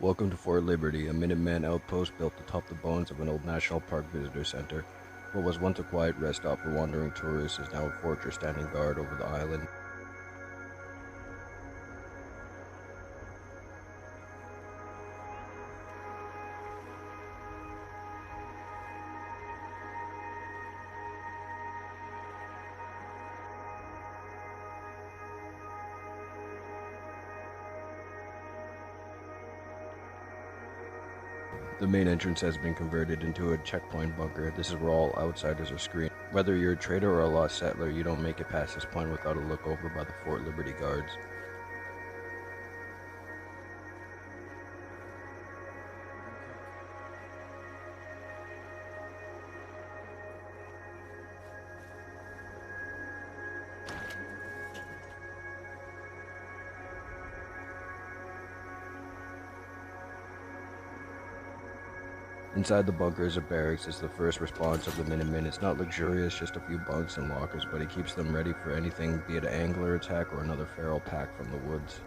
Welcome to Fort Liberty, a Minuteman outpost built atop the bones of an old National Park visitor center. What was once a quiet rest stop for wandering tourists is now a fortress standing guard over the island. The main entrance has been converted into a checkpoint bunker. This is where all outsiders are screened. Whether you're a trader or a lost settler, you don't make it past this point without a look over by the Fort Liberty guards. Inside the bunker is a barracks. It's the first response of the Minutemen. It's not luxurious, just a few bunks and lockers, but it keeps them ready for anything, be it an angler attack or another feral pack from the woods.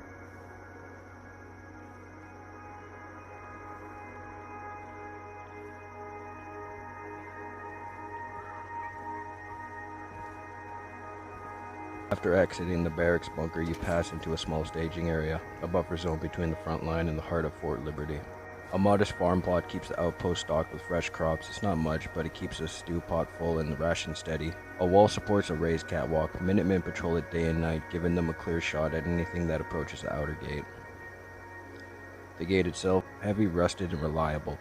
After exiting the barracks bunker, you pass into a small staging area, a buffer zone between the front line and the heart of Fort Liberty. A modest farm plot keeps the outpost stocked with fresh crops. It's not much, but it keeps the stew pot full and the ration steady. A wall supports a raised catwalk. Minutemen patrol it day and night, giving them a clear shot at anything that approaches the outer gate. The gate itself, heavy, rusted, and reliable,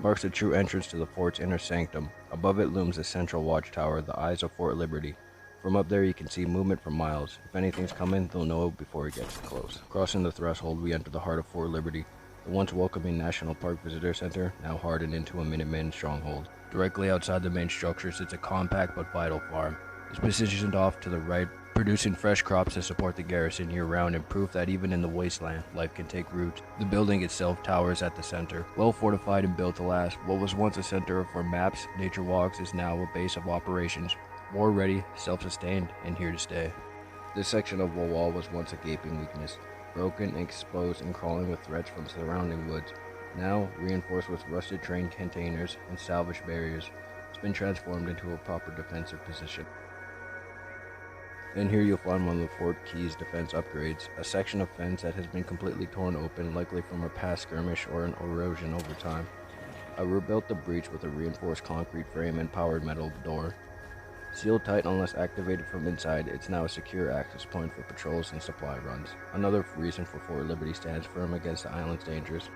marks the true entrance to the fort's inner sanctum. Above it looms the central watchtower, the eyes of Fort Liberty. From up there you can see movement for miles. If anything's coming, they'll know before it gets close. Crossing the threshold, we enter the heart of Fort Liberty. The once welcoming National Park Visitor Center, now hardened into a Minuteman stronghold. Directly outside the main structure sits a compact but vital farm. It's positioned off to the right, producing fresh crops to support the garrison year-round and proof that even in the wasteland, life can take root. The building itself towers at the center. Well fortified and built to last, what was once a center for maps, nature walks is now a base of operations. War-ready, self-sustained, and here to stay. This section of the wall was once a gaping weakness, broken, exposed, and crawling with threats from surrounding woods. Now, reinforced with rusted train containers and salvage barriers, it's been transformed into a proper defensive position. And here you'll find one of the Fort Key's defense upgrades, a section of fence that has been completely torn open, likely from a past skirmish or an erosion over time. I rebuilt the breach with a reinforced concrete frame and powered metal door. Sealed tight unless activated from inside, it's now a secure access point for patrols and supply runs. Another reason for Fort Liberty stands firm against the island's dangers.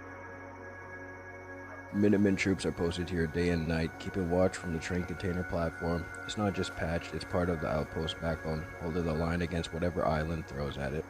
Minutemen troops are posted here day and night, keeping watch from the train container platform. It's not just patched, it's part of the outpost backbone, holding the line against whatever island throws at it.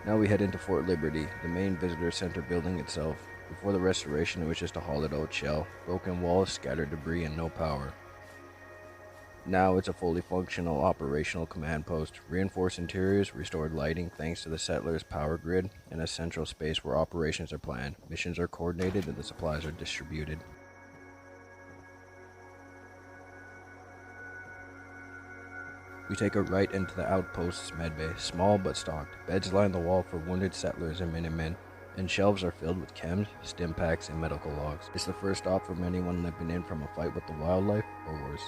Now we head into Fort Liberty, the main visitor center building itself. Before the restoration, it was just a hollowed out shell, broken walls, scattered debris, and no power. Now it's a fully functional operational command post, reinforced interiors, restored lighting thanks to the settlers' power grid, and a central space where operations are planned, missions are coordinated, and the supplies are distributed. We take a right into the outpost's medbay, small but stocked. Beds line the wall for wounded settlers and Minutemen, and shelves are filled with chems, stim packs, and medical logs. It's the first stop from anyone limping in from a fight with the wildlife or worse.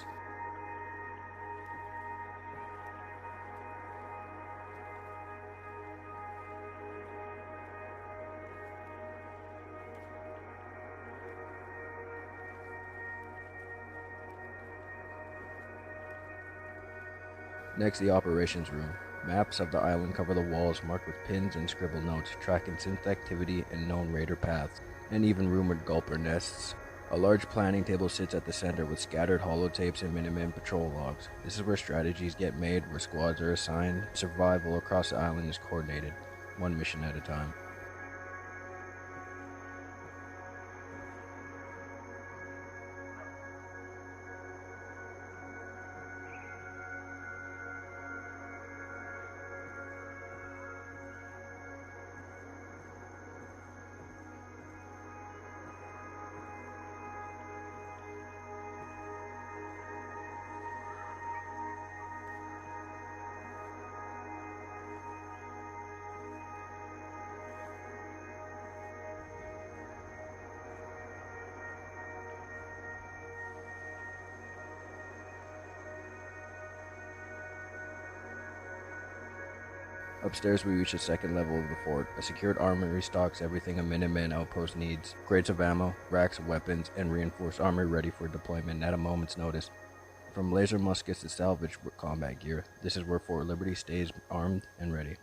Next, the operations room. Maps of the island cover the walls marked with pins and scribbled notes, tracking synth activity and known raider paths, and even rumored gulper nests. A large planning table sits at the center with scattered holotapes and Minutemen patrol logs. This is where strategies get made, where squads are assigned. Survival across the island is coordinated, one mission at a time. Upstairs we reach the second level of the fort. A secured armory stocks everything a Minuteman outpost needs. Crates of ammo, racks of weapons, and reinforced armory ready for deployment at a moment's notice. From laser muskets to salvage combat gear, this is where Fort Liberty stays armed and ready.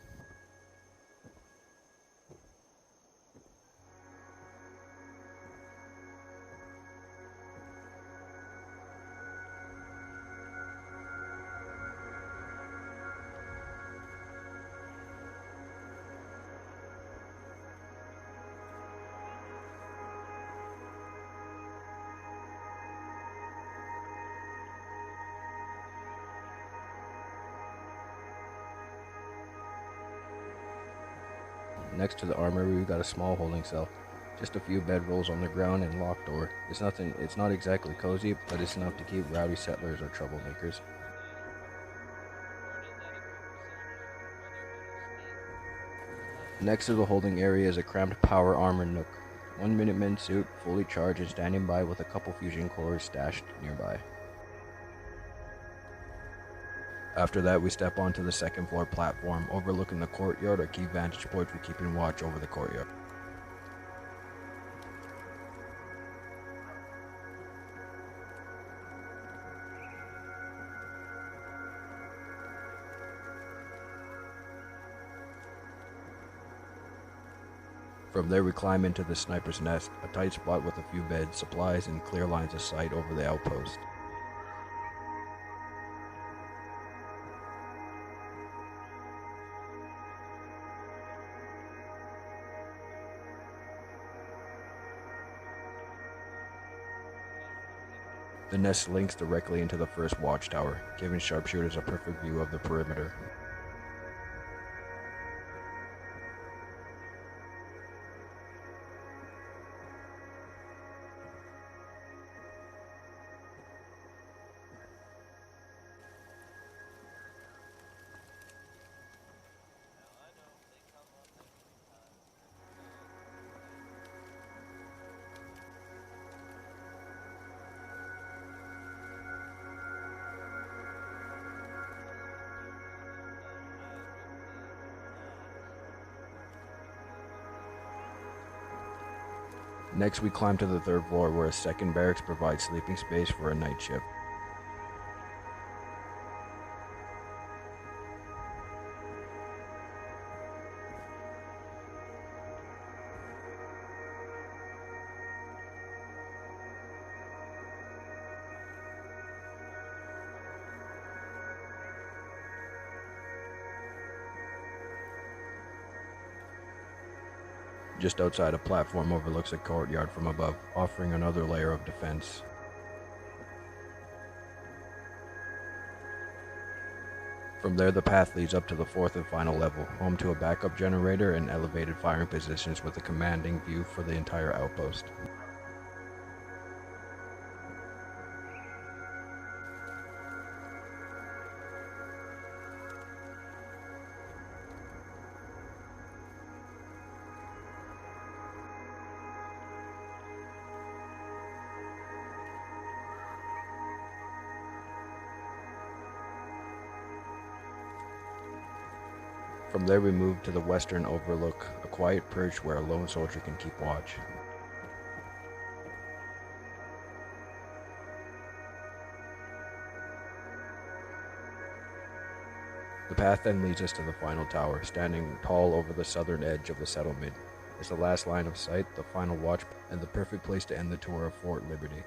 Next to the armory, we got a small holding cell. Just a few bedrolls on the ground and locked door. It's not exactly cozy, but it's enough to keep rowdy settlers or troublemakers. Next to the holding area is a cramped power armor nook. One Minuteman suit, fully charged and standing by with a couple fusion cores stashed nearby. After that, we step onto the second floor platform, overlooking the courtyard, a key vantage point for keeping watch over the courtyard. From there we climb into the sniper's nest, a tight spot with a few beds, supplies, and clear lines of sight over the outpost. The nest links directly into the first watchtower, giving sharpshooters a perfect view of the perimeter. Next, we climb to the third floor where a second barracks provides sleeping space for a night shift. Just outside, a platform overlooks a courtyard from above, offering another layer of defense. From there, the path leads up to the fourth and final level, home to a backup generator and elevated firing positions with a commanding view for the entire outpost. From there we move to the western overlook, a quiet perch where a lone soldier can keep watch. The path then leads us to the final tower, standing tall over the southern edge of the settlement. It's the last line of sight, the final watch, and the perfect place to end the tour of Fort Liberty.